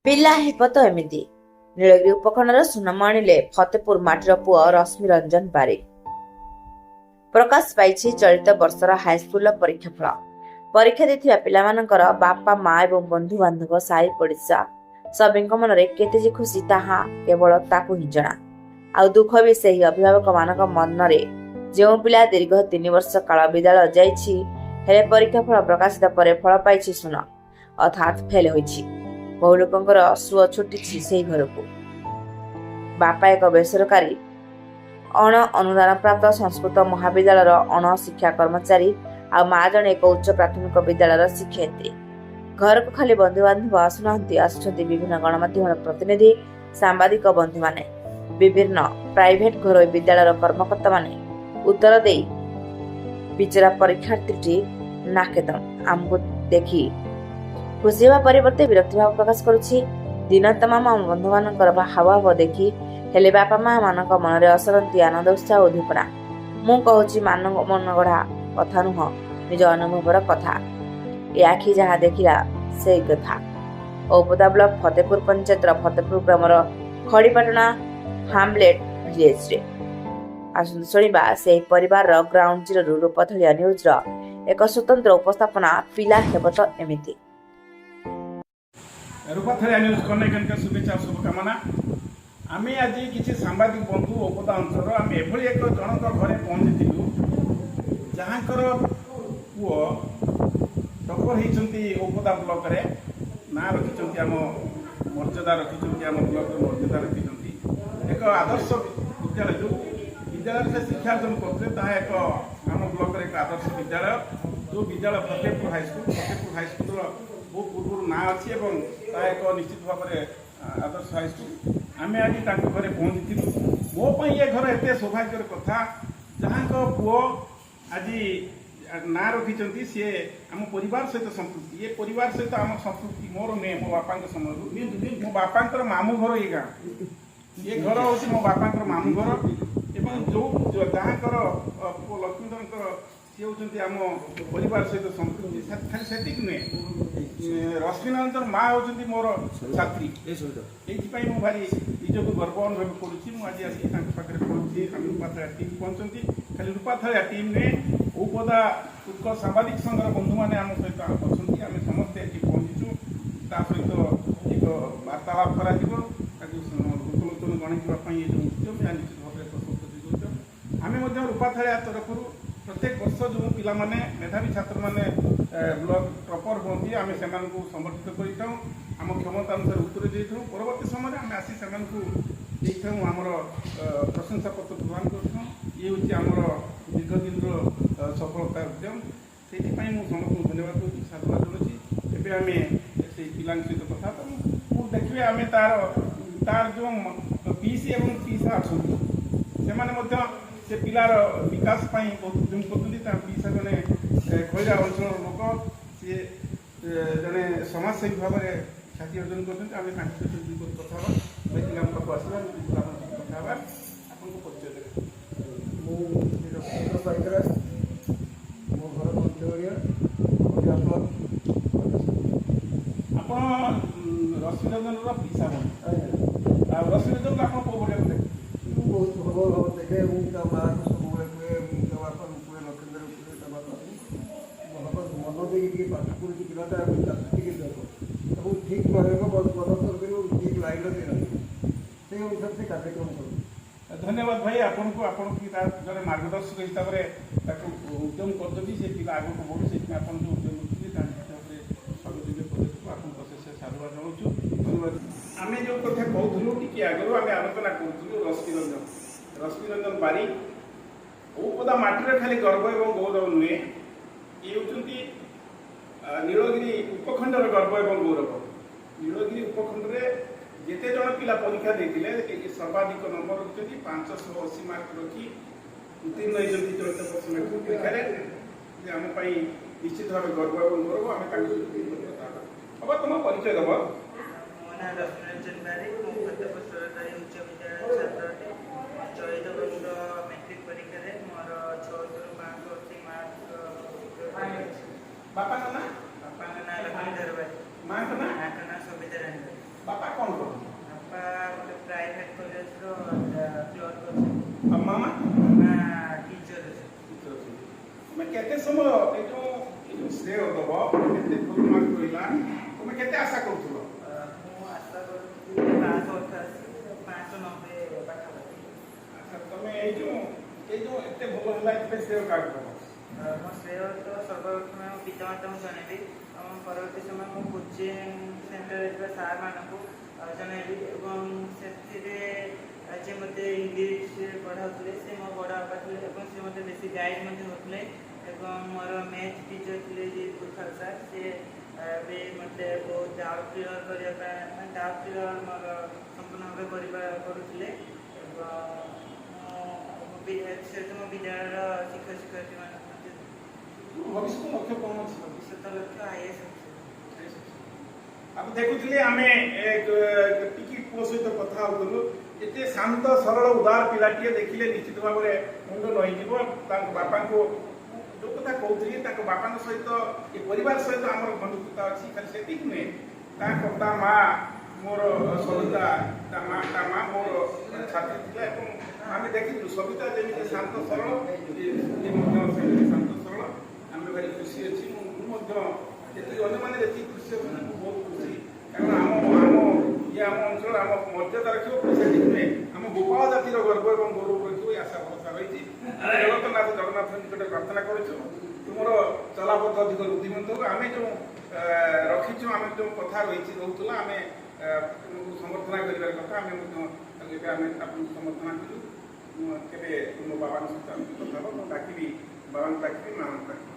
ପିଲା ହେବ ତ ଏମିତି। ନୀଳଗିରି ଉପଖଣ୍ଡର ସୁନାମ ଆଣିଲେ ଫତେପୁର ମାଟିର ପୁଅ ରଶ୍ମି ରଞ୍ଜନ ବାରିକ। ପ୍ରକାଶ ପାଇଛି ଚଳିତ ବର୍ଷର ହାଇସ୍କୁଲର ପରୀକ୍ଷା ଫଳ। ପରୀକ୍ଷା ଦେଇଥିବା ପିଲାମାନଙ୍କର ବାପା ମା ଏବଂ ବନ୍ଧୁବାନ୍ଧବ ସାହି ପଡ଼ିଶା ସଭିଙ୍କ ମନରେ କେତେ ଯେ ଖୁସି ତାହା କେବଳ ତାକୁ ହିଁ ଜଣା। ଆଉ ଦୁଃଖ ବି ସେହି ଅଭିଭାବକ ମାନଙ୍କ ମନରେ, ଯେଉଁ ପିଲା ଦୀର୍ଘ 3 ବର୍ଷ କାଳ ବିଦ୍ୟାଳୟ ଯାଇଛି, ହେଲେ ପରୀକ୍ଷା ଫଳ ପ୍ରକାଶିତ ପରେ ଫଳ ପାଇଛି ଶୂନ, ଅର୍ଥାତ୍ ଫେଲ୍ ହୋଇଛି। ବହୁ ଲୋକଙ୍କର ସୁଅ ଛୁଟିଛି ସେହି ଘରକୁ। ବାପା ଏକ ବେସରକାରୀ ଅଣ ଅନୁଦାନପ୍ରାପ୍ତ ସଂସ୍କୃତ ମହାବିଦ୍ୟାଳୟର ଅଣ ଶିକ୍ଷା କର୍ମଚାରୀ ଆଉ ମା ଜଣେ ଏକ ଉଚ୍ଚ ପ୍ରାଥମିକ ବିଦ୍ୟାଳୟର ଶିକ୍ଷୟିତ୍ରୀ। ଘରକୁ ଖାଲି ବନ୍ଧୁବାନ୍ଧବ ଆସୁନାହାନ୍ତି, ଆସୁଛନ୍ତି ବିଭିନ୍ନ ଗଣମାଧ୍ୟମର ପ୍ରତିନିଧି, ସାମ୍ବାଦିକ ବନ୍ଧୁମାନେ, ବିଭିନ୍ନ ପ୍ରାଇଭେଟ ଘରୋଇ ବିଦ୍ୟାଳୟର କର୍ମକର୍ତ୍ତାମାନେ। ଉତ୍ତର ଦେଇ ବିଚରା ପରୀକ୍ଷାର୍ଥୀଟି ନାକେଦମ ଆମକୁ ଦେଖି ଖୁସି ହେବା ପରିବର୍ତ୍ତେ ବିରକ୍ତି ଭାବ ପ୍ରକାଶ କରୁଛି। ଦିନ ତମାମ ଆମ ବନ୍ଧୁମାନଙ୍କର ହାବଭାବ ଦେଖି ହେଲେ ବାପା ମା ମାନଙ୍କ ମନରେ ଅସରନ୍ତି ଆନନ୍ଦ ଉତ୍ସାହ ଓ ଉଦ୍ଦୀପନା। ମୁଁ କହୁଛି ମନଗଢା କଥା ନୁହଁ, ନିଜ ଅନୁଭବର କଥା। ଏ ଆଖି ଯାହା ଦେଖିଲା ସେଇ କଥା। ଔପଦା ବ୍ଲକ ଫତେପୁର ପଞ୍ଚାୟତର ଫତେପୁର ଗ୍ରାମର ଖଡ଼ିପାଟଣା ହାମଲେଟ ଭିଲେଜରେ। ଆସନ୍ତୁ ଶୁଣିବା ସେହି ପରିବାରର ଗ୍ରାଉଣ୍ଡ ଜିରୋରୁ ରୂପଥଳିଆ ନ୍ୟୁଜର ଏକ ସ୍ୱତନ୍ତ୍ର ଉପସ୍ଥାପନା, ପିଲା ହେବ ତ ଏମିତି। ରୂପଥଳିଆ ନ୍ୟୁଜ୍ କନେକ୍ଟ शुभेच्छा शुभकामना। आमे आज किसी सांबादिक बंधु औपदा अंचल आम एभली एक जनक घरे पहुँचीलु जहाँकर पुओ टपर होती औपदा ब्लक रे ना रखिंट आम मर्यादा रखिंट आम ब्लक मर्यादा रखिंट एक आदर्श विद्यालय जो विद्यालय से शिक्षा अर्जन करते एक आम ब्लक एक आदर्श विद्यालय जो विद्यालय फतेहपुर हाईस्कूल बहुत पूर्व ना अच्छी एक निश्चित भाव में आदर्श हाईस्कूल आम आज घरे पहुँची मोप ये घर एत सौभाग्यर कथा जहाँ पुओ आज ना रखिंट सी आम परिवार सहित संपृक्ति ये परिवार सहित आम संपृक्ति मोर नुहे मो बापा समय मो बापा मामू घर ये गाँ ये घर हूँ मो बापा मामू घर एवं जो जहाँ पुओ लक्ष्मीधर सी हूँ आम परिवार सहित संपृक्ति खाली से नुहे रश्मि रंजन माँ हूँ मोर छात्री ये भारी निजक गर्व अनुभव करुँची मुझे आसिक पहुँची रूपाथलिया टीम पहुँचती खाली रूपाथलिया टीम नुहे औपदा उत्कल सांबादिक संघर बंधु मैंने आम सहित अच्छा आम समस्ते ये पहुँचीचु ता सहित एक वार्तालाप कर लोकलोचन गणाइवाई ये जो उद्यम या निश्चित भाव में प्रशंसा आम रूपाथलिया तरफ प्रत्येक वर्ष जो पिला माने मेधावी छात्र मैंने ब्लॉक टॉपर हमें आम से समर्थित करें आम क्षमता अनुसार उत्तर देता परवर्त समय आम आसी से आमर प्रशंसा पत्र प्रदान कर ये हूँ आमर दीर्घ दिन सफलता उद्यम से समस्त धन्यवाद दूसरी साधुवाद जनाऊँगी एवं आम से पिला सहित कथा देखिए आम तार जो पीसी और पीसा अच्छा से पिलार विकास बहुत उद्यम कर पीसा जड़े खैरा अंचल लोक सी जड़े समाजसेवी भाव में ख्याति अर्जन कर कथा आसवा कथा आपको परिचय देवे मो घर पंचगड़िया आप रश्मि रंजन पीसा बन रश्मि रंजन को आप कौ बढ़िया देखे बहुत भल भाव देखे माँ को सब कहे बापा कहे लक्षेन्द्र बापा बापा मन देखिए पाठ पढ़ी पिलाटा ठीक देख सब ठीक प्रदर्शन कर ठीक लाइन से रही से अनुसार से कार्यक्रम कर धन्यवाद भाई आपन को जड़े मार्गदर्शक हिसाब से उद्यम कर पिला आगे को बढ़ू से आप जो उद्यम कर सहयोगी पदक्षेप आपको शेष साधुवाद जनाऊँ धन्यवाद। आम जो कथा कहूँ टी आगे आम आलोचना करूँ रश्मि रंजन बारिक औपदा माटी खाली गर्व और गौरव नुहे ये हूँ नीलगिरी उपखंडर गर्व और गौरव। नीलगिरी उपखंड में जिते जन पिला परीक्षा देते सर्वाधिक नंबर रखिंट 580 मार्क रखी उत्तीर्ण होती चलित वर्ष मैट्रिक परीक्षा आम निश्चित भाव गर्व और गौरव आम हम तुम परिचय दब मो ना रश्मि रंजन बारिक मो फतेहपुर सरकारी उच्च विद्यालय छात्र चलित वर्ष मैट्रिक परीक्षा मोर 680 मार्क बापा ना बापा ना लक्ष्मीधर बारिक माँ का ना सविता रानी ବାପା କ'ଣ କରନ୍ତି? ବାପା ଗୋଟେ ପ୍ରାଇଭେଟ୍ କଲେଜର କ୍ଲର୍କ ଅଛନ୍ତି। ଆଉ ମାମା ମାମା ଟିଚର୍ ଅଛନ୍ତି। ତୁମେ କେତେ ସମୟ ଏ ଯେଉଁ ଶ୍ରେୟ ଦେବ କେତେ ଭଲ ମାର୍କ ରହିଲା ତୁମେ କେତେ ଆଶା କରୁଥିଲ? ମୁଁ ଆଶା କରୁଥିଲି 588 590 ପାଖାପାଖି। ଆଚ୍ଛା ତୁମେ ଏଇ ଯେଉଁ ଏତେ ଭଲ ହେଲା ଏଥିପାଇଁ ଶ୍ରେୟ କାହାକୁ ଦେବ? ମୋ ଶ୍ରେୟ ତ ସର୍ବପ୍ରଥମେ ମୋ ପିତାମାତାଙ୍କୁ ଜଣେଇବି ଏବଂ ପରବର୍ତ୍ତୀ ସମୟ ମୋ କୋଚିଂ ସେଣ୍ଟରରେ ଥିବା ସାର୍ମାନଙ୍କୁ ଜଣେଇବି ଏବଂ ସେଥିରେ ଯେ ମୋତେ ଇଂଲିଶ ପଢ଼ାଉଥିଲେ ସେ ମୋ ବଡ଼ ବାପା ଥିଲେ ଏବଂ ସେ ମୋତେ ବେଶୀ ଗାଇଡ଼ ମଧ୍ୟ କରୁଥିଲେ ଏବଂ ମୋର ମ୍ୟାଥ୍ ଟିଚର୍ ଥିଲେ ଯେ ପୁଖାଲ ସାର୍ ସେ ବି ମୋତେ ବହୁତ ଡାଉଟ୍ କ୍ଲିୟର୍ କରିବା ପାଇଁ ଡାଉଟ୍ କ୍ଲିୟର୍ ମୋର ସମ୍ପୂର୍ଣ୍ଣ ଭାବେ କରୁଥିଲେ ଏବଂ ସେହେତୁ ମୋ ବିଦ୍ୟାଳୟର ଶିକ୍ଷକ ଶିକ୍ଷୟିତ୍ରୀମାନେ ଭବିଷ୍ୟତ ଲକ୍ଷ୍ୟ କ'ଣ ଅଛି? ଭବିଷ୍ୟତ ଲକ୍ଷ୍ୟ IAS ଆପଣ ଦେଖୁଥିଲେ ଆମେ ଟିକି ପୁଅ ସହିତ କଥା ହେଉଥିଲୁ ଏତେ ଶାନ୍ତ ସରଳ ଉଦାର ପିଲାଟିଏ ଦେଖିଲେ ନିଶ୍ଚିତ ଭାବରେ ମୁଣ୍ଡ ନଇଯିବ। ତାଙ୍କ ବାପାଙ୍କୁ ଯେଉଁ କଥା କହୁଥିଲି ତାଙ୍କ ବାପାଙ୍କ ସହିତ ଏ ପରିବାର ସହିତ ଆମର ବନ୍ଧୁତା ଅଛି। ଖାଲି ସେତିକି ନୁହେଁ ତା ମା ମୋର ସବିତା ତା ମା ମୋର ଛାତ୍ରୀ ଥିଲା ଏବଂ ଆମେ ଦେଖିଛୁ ସବିତା ଯେମିତି ଶାନ୍ତ ସରଳ ଇଏ ମଧ୍ୟ ସେମିତି ଶାନ୍ତ ସରଳ। ଆମେ ଭାରି ଖୁସି ଅଛି। ମୁଁ ମଧ୍ୟ ଯେତିକି ଅନ୍ୟମାନେ ଯେତିକି ଖୁସି ଅଛନ୍ତି ମୁଁ ବହୁତ ଖୁସି କାରଣ ଆମ ଅଞ୍ଚଳ ଆମ ମର୍ଯ୍ୟାଦା ରଖିବ ସେତିକି ନୁହେଁ ଆମ ଗୋପାଳ ଜାତିର ଗର୍ବ ଏବଂ ଗୌରବ ରଖିବ ଏ ଆଶା ଭରସା ରହିଛି। ଜଗନ୍ନାଥ ନିକଟରେ ପ୍ରାର୍ଥନା କରୁଛୁ ତୁମର ଚଲାପଥ ଅଧିକ ବୃଦ୍ଧିମନ୍ତ ହଉ। ଆମେ ଯେଉଁ ରଖିଛୁ ଆମେ ଯେଉଁ କଥା ରହୁଥିଲା ଆମେ ତୁମକୁ ସମର୍ଥନା କରିବାର କଥା ଆମେ ମଧ୍ୟ ଏବେ ଆମେ ଆପଣଙ୍କୁ ସମର୍ଥନା କରୁ। କେବେ ତୁମ ବାବାଙ୍କ ସହିତ ଆମେ କଥା ହେବ ମୁଁ ଡାକିବି ବାବାଙ୍କୁ ଡାକିବି ମାଆଙ୍କୁ ଡାକିବି।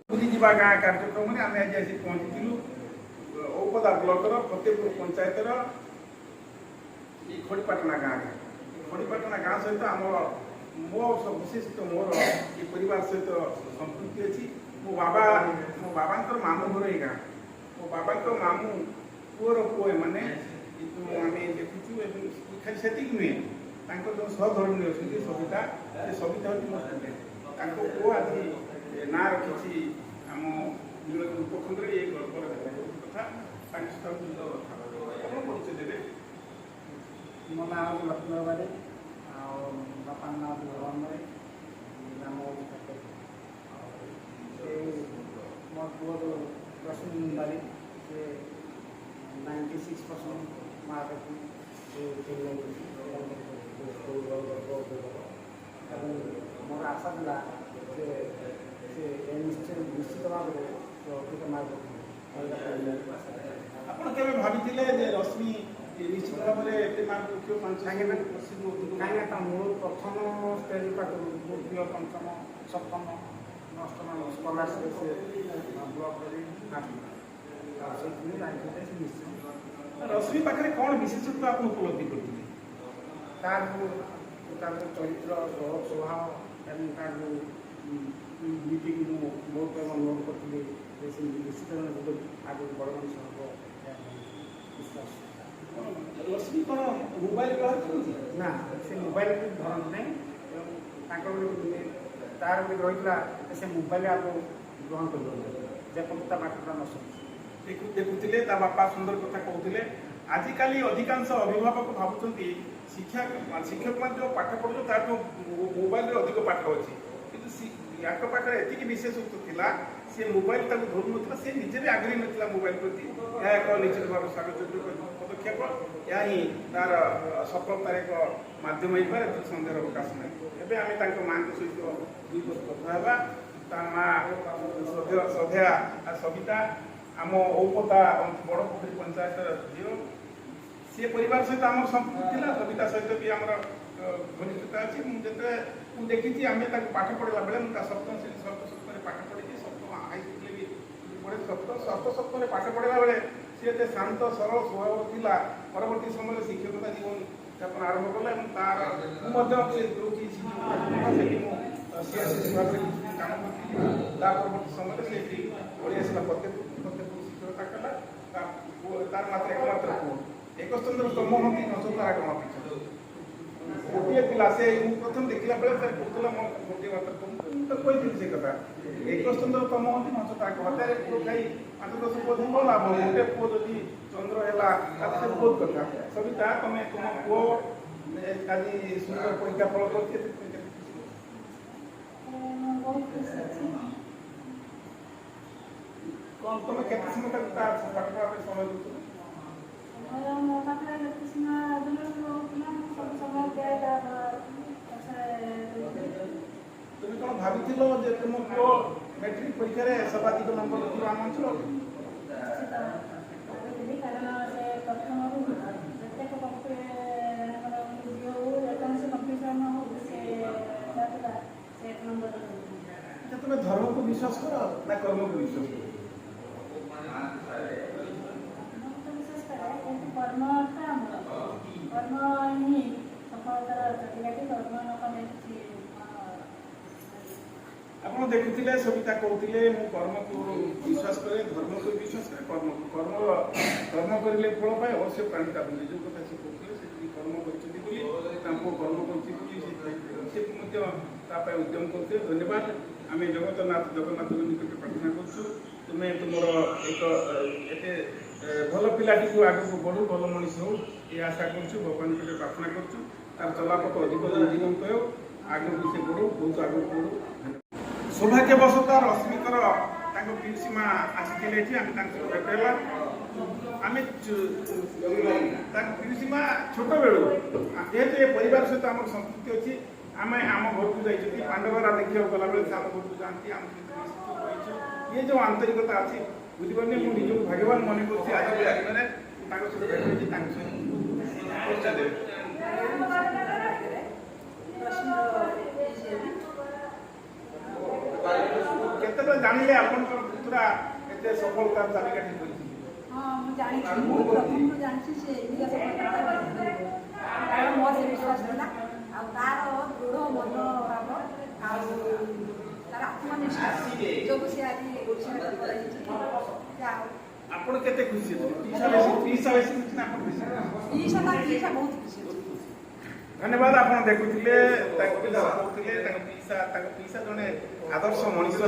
ପୁରୀ ଯିବା ଗାଁ କାର୍ଯ୍ୟକ୍ରମରେ ଆମେ ଆଜି ଆସି ପହଞ୍ଚିଥିଲୁ ଔପଦା ବ୍ଲକର ଫତେପୁର ପଞ୍ଚାୟତର এই ଖଡ଼ିପାଟଣା ଗାଁରେ। ଖଡ଼ିପାଟଣା ଗାଁ ସହିତ ଆମର ବିଶେଷତଃ ମୋର ଏ ପରିବାର ସହିତ ସମ୍ପୃକ୍ତି ଅଛି। ମୋ ବାବାଙ୍କର ମାମୁଁ ଘର ଏଇ ଗାଁ। ମୋ ବାବାଙ୍କ ମାମୁଁ ପୁଅର ପୁଅ ଏମାନେ ଆମେ ଦେଖୁଛୁ ଏବଂ ଖାଲି ସେତିକି ନୁହେଁ ତାଙ୍କର ଯେଉଁ ସହଧର୍ମିଣୀ ଅଛନ୍ତି ସବିତା ସେ ସବିତା ହେଉଛି ମୋ ଷ୍ଟୁଡେଣ୍ଟ। ତାଙ୍କ ପୁଅ ଆଜି ନାଁ ରଖିଛି ଆମ ନୀଳଗିରି ଉପଖଣ୍ଡରେ ଏ ଗର୍ବର କଥା ତାଙ୍କ ସହିତ କଥା ଆପଣ ପରିଚୟ ଦେବେ। ମୋ ନାଁ ହେଉଛି ଲକ୍ଷ୍ମଣ ବାରିକ ଆଉ ବାପାଙ୍କ ନାଁ ହେଉଛି ଭଗବାନ ବାରିକ ଗ୍ରାମ ହେଉଛି ଆଉ ସେ ମୋ ପୁଅ ଯେଉଁ ରଶ୍ମି ବାରିକ ସେ 96% ମାର୍କ ରଖି ସେ ଏବଂ ମୋର ଆଶା ଥିଲା ଯେ ସେ ନିଶ୍ଚିତ ଭାବରେ ସେ ଅଧିକ ମାର୍କ ରଖିବ। ଆପଣ କେବେ ଭାବିଥିଲେ ଯେ ରଶ୍ମି ନିଶ୍ଚିତ ଭାବରେ ଏତେ ମାର୍କ ରଖିବ 5% କାହିଁକିନା ତା ମୂଳ ପ୍ରଥମ ଷ୍ଟେଜ ପାଖରୁ ତୃତୀୟ ପଞ୍ଚମ ସପ୍ତମ ଅଷ୍ଟମ ସ୍କଲାରସିପ୍ ସେ ବ୍ଲକରେ ଆସିଥିଲା ଆଉ ସେଇଥିପାଇଁ ଜାଣିଥିଲେ ସେ ନିଶ୍ଚୟ। ରଶ୍ମି ପାଖରେ କ'ଣ ବିଶେଷତ୍ୱ ଆପଣ ଉପଲବ୍ଧି କରିଥିଲେ? ତାର ଯେଉଁ ଚରିତ୍ର ସ୍ୱଭାବ ଏବଂ ତାର ଯେଉଁ ନୀତିକୁ ମୁଁ ବହୁତ ଅନୁଭବ କରିଥିଲି ଯେ ସେ ନିଶ୍ଚିତ ଆଗକୁ ବଡ଼ ମଣିଷ ହେବ ବିଶ୍ୱାସ। ରଶ୍ମି କ'ଣ ମୋବାଇଲ ବ୍ୟବହାର କରୁଛି? ନା ସେ ମୋବାଇଲ ଧରନ୍ତି ନାହିଁ ଏବଂ ତାଙ୍କର ତାର ବି ରହିଥିଲା ସେ ମୋବାଇଲ ଆଗକୁ ଗ୍ରହଣ କରିପାରୁଥିଲେ ଯେପର୍ଯ୍ୟନ୍ତ ତା ପାଠଟା ନ ସରିଛି। ଦେଖୁଥିଲେ ତା ବାପା ସୁନ୍ଦର କଥା କହୁଥିଲେ। ଆଜିକାଲି ଅଧିକାଂଶ ଅଭିଭାବକ ଭାବୁଛନ୍ତି ଶିକ୍ଷକମାନେ ଯେଉଁ ପାଠ ପଢ଼ୁଛନ୍ତି ତାଠୁ ମୋବାଇଲରେ ଅଧିକ ପାଠ ଅଛି କିନ୍ତୁ ୟାଙ୍କ ପାଖରେ ଏତିକି ବିଶେଷତ୍ୱ ଥିଲା ସେ ମୋବାଇଲ ତାକୁ ଧରୁନଥିଲା। ସେ ନିଜେ ବି ଆଗ୍ରହୀ ନଥିଲା ମୋବାଇଲ ପ୍ରତି। ଏହା ଏକ ନିଶ୍ଚିତ ଭାବରେ ସ୍ୱାଗତଯୋଗ୍ୟ ପଦକ୍ଷେପ। ଏହା ହିଁ ତାର ସଫଳତାର ଏକ ମାଧ୍ୟମ ହେଇପାରେ ଏଥିରେ ସନ୍ଦେହର ଅବକାଶ ନାହିଁ। ଏବେ ଆମେ ତାଙ୍କ ମାଆଙ୍କ ସହିତ 2 ବର୍ଷ କଥା ହେବା। ତା ମା ଶ୍ରଦ୍ଧେୟା ସବିତା ଆମ ଔପଦା ବଡ଼ ପୋଖରୀ ପଞ୍ଚାୟତର ଝିଅ। ସେ ପରିବାର ସହିତ ଆମର ସମ୍ପୃକ୍ତି ଥିଲା। ସବିତା ସହିତ ବି ଆମର ଘନିଷ୍ଠତା ଅଛି। ମୁଁ ଦେଖିଛି ଆମେ ତାକୁ ପାଠ ପଢ଼ିଲା ବେଳେ ମୁଁ ତା ସପ୍ତମ ଶ୍ରେଣୀ ସପ୍ତମରେ ପାଠ ପଢ଼ିଛି। ସପ୍ତମ ହାଇସ୍କୁଲରେ ବି ପଢ଼େ ସପ୍ତମରେ ପାଠ ପଢ଼ିଲା ବେଳେ ସେ ଏତେ ଶାନ୍ତ ସରଳ ସ୍ୱଭାବ ଥିଲା। ପରବର୍ତ୍ତୀ ସମୟରେ ଶିକ୍ଷକତା ଜୀବନ ଯାପନ ଆରମ୍ଭ କଲା ଏବଂ ତାର ମୁଁ ମଧ୍ୟ ସେଠି ମୁଁ ସିଆସି ବିଭାଗରେ କିଛି କାମ କରିଥିଲି। ତା ପରବର୍ତ୍ତୀ ସମୟରେ ସେ ଏଠି ପଳେଇ ଆସିଲା ଫତେପୁର ଶିକ୍ଷକତା କଲା। ତାର ମାତ୍ର ଏକମାତ୍ର ପୁଅ ଏକସ୍ତନ୍ତ୍ର ତମୋହନ୍ତି ନଚତାରା ଗଣପୀଠ। ଗୋଟିଏ ପିଲା ସେ ମୁଁ ପ୍ରଥମେ ଦେଖିଲା ବେଳେ ସେ କହୁଥିଲା ମୋ ଗୋଟିଏ ମାତ୍ର ପୁଅ। ମୁଁ ତ କହିଥିଲି ସେ କଥା ଏକସ୍ତନ୍ତ୍ର ତମୋହନ୍ତି ନଚତାରା ଗଣପୀଠ। ପୁଅ ଖାଇ 5-10 ପୁଅ କ'ଣ ଲାଭ? ଗୋଟେ ପୁଅ ଯଦି ଚନ୍ଦ୍ର ହେଲା ତାକୁ ବହୁତ କଥା ସବିତା ତମେ ତୁମ ପୁଅ ଆଜି ସୁନ୍ଦର ପରୀକ୍ଷା ଫଳ କରିଛି କଣ ତମେ କେତେ ସମୟ ତାକୁ ତା ପାଠ ପଢା ପାଇଁ ସମୟ ଦଉଛ? ମୋ ପାଖରେ କୃଷ୍ଣ ରହୁଥିଲା ମୁଁ ସବୁ ସମୟ ଦିଏ তুমি কোন ভাবিছিল যে তোমার পুଅ ম্যাট্রিক পরীক্ষায় সর্বাধিক নম্বর রখিব ଆମ ଅଞ୍ଚଳରେ? କାରଣ ସେ ପ୍ରଥମରୁ ପ୍ରତ୍ୟେକ ପକ୍ଷରେ ଆମର ଝିଅ ହଉ ଯେକୌଣସି କମ୍ପିଟିସନ୍ ହଉ ସେ ଏକ ନମ୍ବର ଆଚ୍ଛା তুমি ଧର୍ମକୁ ବିଶ୍ୱାସ କର ନା କର୍ମକୁ ବିଶ୍ୱାସ କର? ବିଶ୍ୱାସ କରେ କିନ୍ତୁ କର୍ମଟା ଆମର କର୍ମ ହିଁ ସଫଳତାର ଚାବିକାଠି କର୍ମ ନ କଲେ କିଛି ଆପଣ ଦେଖୁଥିଲେ ସବିତା କହୁଥିଲେ ମୁଁ କର୍ମକୁ ବିଶ୍ୱାସ କରେ ଧର୍ମକୁ ବିଶ୍ୱାସ କରେ କର୍ମ କରିଲେ ଫଳ ପାଏ ଅବଶ୍ୟ ପ୍ରାଣୀଟା ବୋଲି ଯେଉଁ କଥା ସେ କହୁଥିଲେ ସେ ଯଦି କର୍ମ କରିଛନ୍ତି ବୋଲି ତାଙ୍କୁ କର୍ମ କରିଛି ବୋଲି ସେ ମଧ୍ୟ ତା ପାଇଁ ଉଦ୍ୟମ କରୁଥିଲେ ଧନ୍ୟବାଦ ଆମେ ଜଗନ୍ନାଥଙ୍କ ନିକଟରେ ପ୍ରାର୍ଥନା କରୁଛୁ ତୁମେ ତୁମର ଏକ ଏତେ ଭଲ ପିଲାଟିକୁ ଆଗକୁ ବଢ଼ୁ ଭଲ ମଣିଷ ହଉ ଏ ଆଶା କରୁଛୁ ଭଗବାନ ନିକଟରେ ପ୍ରାର୍ଥନା କରୁଛୁ ତାର ଚଲାପଥ ଅଧିକ ଜୀବନ୍ତ ହେଉ ଆଗକୁ ସେ ବଢ଼ୁ ବହୁତ ଆଗକୁ ବଢ଼ୁ ସୌଭାଗ୍ୟବଶତଃ ରଶ୍ମିଙ୍କର ତାଙ୍କ ପିଉସୀ ମା ଆସିଥିଲେ ଏଠି ଆମେ ତାଙ୍କ ସହିତ ଭେଟ ହେଲା ଆମେ ତାଙ୍କ ପିଉସୀ ମା ଛୋଟବେଳୁ ଯେହେତୁ ଏ ପରିବାର ସହିତ ଆମର ସଂସ୍କୃତି ଅଛି ଆମେ ଆମ ଘରକୁ ଯାଇଛନ୍ତି ପାଣ୍ଡବରା ଦେଖିବାକୁ ଗଲାବେଳେ ସେ ଆମ ଘରକୁ ଯାଆନ୍ତି ଆମ ସହିତ ରହିଛୁ ଇଏ ଯେଉଁ ଆନ୍ତରିକତା ଅଛି ବୁଝିପାରୁନି ମୁଁ ନିଜକୁ ଭାଗ୍ୟବାନ ମନେ କରୁଛି ଆଜି ଦିନରେ ତାଙ୍କ ସହିତ ଭେଟ ହେଇଛି ତାଙ୍କ ସହିତ ପରିଚୟ ଦେବେ କେତେବେଳେ ଜାଣିଲେ ଆପଣଙ୍କର ପୁତୁରା ଏତେ ସଫଳତାର ଚାବିକାଠି କରିଛି? ହଁ ମୁଁ ଜାଣିଛି ମୁଁ ପ୍ରଥମରୁ ଜାଣିଛି ସେ ଏମିତିକା ସଫଳତା କାରଣ ମୋର ସେ ବିଶ୍ୱାସ ଥିଲା ଆଉ ତାର ଦୃଢ଼ ମନୋଭାବ ଆଉ ତାର ଆତ୍ମନିଷ୍ଠା ଯୋଗୁଁ ସେ ଆଜି ଓଡ଼ିଶାରେ କରାଯାଇଛି ଆପଣ କେତେ ଖୁସି ଅଛନ୍ତି? ପିଇସା ବେଶୀ ଖୁସି ନା ଆପଣ ଖୁସି? ପିଇସା ବହୁତ ଖୁସି ଅଛି। ଧନ୍ୟବାଦ ଆପଣ ଦେଖୁଥିଲେ ତାଙ୍କ ପିଲା କହୁଥିଲେ ତାଙ୍କ ପିଇସା ଜଣେ ଆଦର୍ଶ ମଣିଷ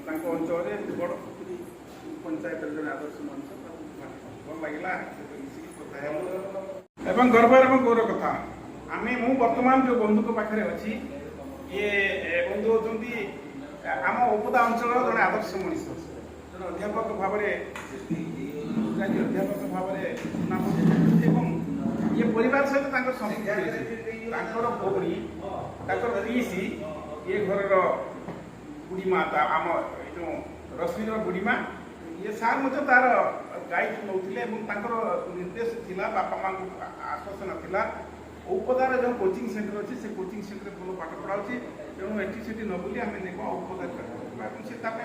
ତାଙ୍କ ଅଞ୍ଚଳରେ ବଡ଼ ପଞ୍ଚାୟତରେ ଜଣେ ଆଦର୍ଶ ମଣିଷ ଭଲ ଲାଗିଲା ମିଶିକି କଥା ହେଲୁ ଏବଂ ଗର୍ବ ଏବଂ ଗୌରବ କଥା ମୁଁ ବର୍ତ୍ତମାନ ଯେଉଁ ବନ୍ଧୁଙ୍କ ପାଖରେ ଅଛି ଇଏ ବନ୍ଧୁ ହେଉଛନ୍ତି ଆମ ଉପଦା ଅଞ୍ଚଳର ଜଣେ ଆଦର୍ଶ ମଣିଷ ଜଣେ ଅଧ୍ୟାପକ ଭାବରେ ନାମ ଏବଂ ये परिवार सहित तांकर भौणी तांकर पिसी ये घर बुढ़ी माँ आम जो रश्मि बुढ़ी माँ ये सार मत तार दायित्व नौले निर्देश थिला बापा माँ को आश्वासन थिला उपदार जो कोचिंग सेंटर अच्छे से कोचिंग सेंटर भल पाठ पढ़ा तेणु एटी से न बुली आम नेबा उपदार से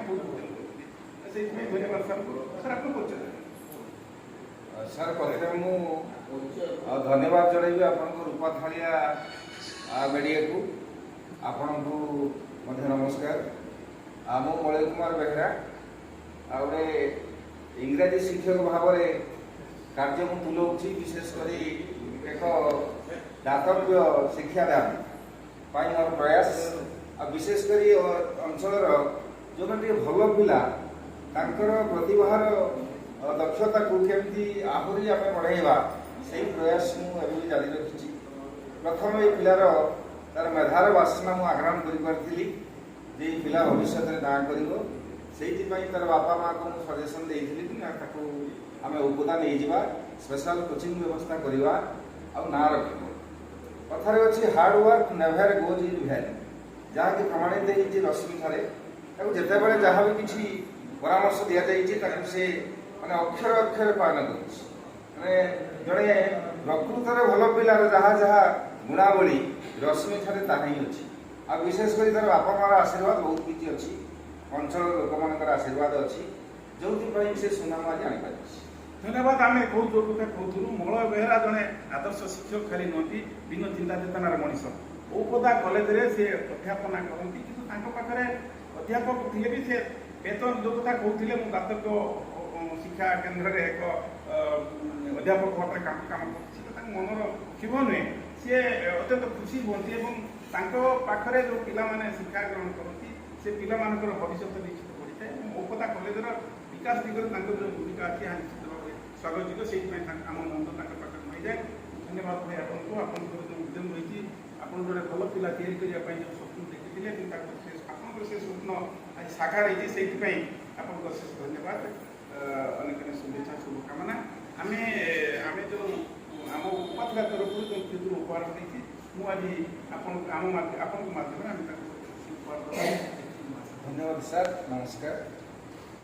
बहुत उद्यम करते धन्यवाद सर सर आप परिचय सर प्रथम मु धन्यवाद जनइबी आपन रूपा थालिया मीडिया को आपन को नमस्कार मु मलय कुमार बेहरा आउे इंग्राजी शिक्षक भाव में कार्य मु तुलाऊँगी विशेषकर एक दातव्य शिक्षादान मोर प्रयास विशेषकर अंचल जो भल पिला प्रतिभार दक्षता को केमती आहरी आम बढ़ेवा से प्रयास मुझे जारी रखी प्रथम ये पिलार तार मेधार बासना मुझे आग्रहण करी पिला भविष्य में ना कर तार बापा माँ को सजेसन देती आम उपदा नहीं जा स्पेशल कोचिंग व्यवस्था करवा ना रख कथार अच्छी hard work never goes in भैन जहाँकि प्रमाणित होती रश्मि थे जिते बड़े जहाँ भी किसी परामर्श दि जाए से मैंने अक्षर अक्षर पालन करे जड़े प्रकृत भल पिलार जहाँ जहाँ गुणावली रश्मि थे ताही अच्छी आ विशेषकर तार बापा मार आशीर्वाद बहुत किसी अच्छी अंचल लोक मान आशीर्वाद अच्छी जो से सुनाम आज आनीपार धन्यवाद आम कौ जो कथा कहूँ मलय बेहरा जड़े आदर्श शिक्षक खाली नुहति भिन्न चिंता चेतनार मनीष उपदा कलेज से अध्यापना करती कि पाखे अध्यापक थे भी से वेतन जो कथा कहते दातव्य शिक्षा केन्द्र में एक अध्यापक भाव में काम कर मनर क्षीभ नुहे सी अत्यंत खुशी हुए पाखे जो पाने शिक्षा ग्रहण करती से पिला भविष्य निश्चित पड़ता है उपदा कलेजर विकास दिगरे जो भूमिका अच्छी निश्चित भाव ସ୍ୱାଗତିକ ସେଇଥିପାଇଁ ଆମ ମନ୍ଦ ତାଙ୍କ ପାଖରେ ମିଳିଯାଏ। ଧନ୍ୟବାଦ ଭାଇ ଆପଣଙ୍କୁ। ଆପଣଙ୍କର ଯେଉଁ ଉଦ୍ୟମ ରହିଛି, ଆପଣ ଗୋଟେ ଭଲ ପିଲା ତିଆରି କରିବା ପାଇଁ ଯେଉଁ ସ୍ୱପ୍ନ ଦେଖିଥିଲେ କିନ୍ତୁ ତାକୁ ଆପଣଙ୍କର ସେ ସ୍ୱପ୍ନ ଆଜି ସାକାର ହେଇଛି, ସେଇଥିପାଇଁ ଆପଣଙ୍କୁ ଅଶେଷ ଧନ୍ୟବାଦ। ଅନେକ ଅନେକ ଶୁଭେଚ୍ଛା ଶୁଭକାମନା। ଆମେ ଯେଉଁ ଆମ ଉପାଧ୍ୟାୟ ତରଫରୁ ଯେଉଁ କ୍ଷୁଦ୍ର ଉପହାର ଦେଇଛି, ମୁଁ ଆଜି ଆପଣଙ୍କ ମାଧ୍ୟମରେ ଆମେ ତାକୁ ଉପହାର ଦେବା। ଧନ୍ୟବାଦ ସାର୍, ନମସ୍କାର।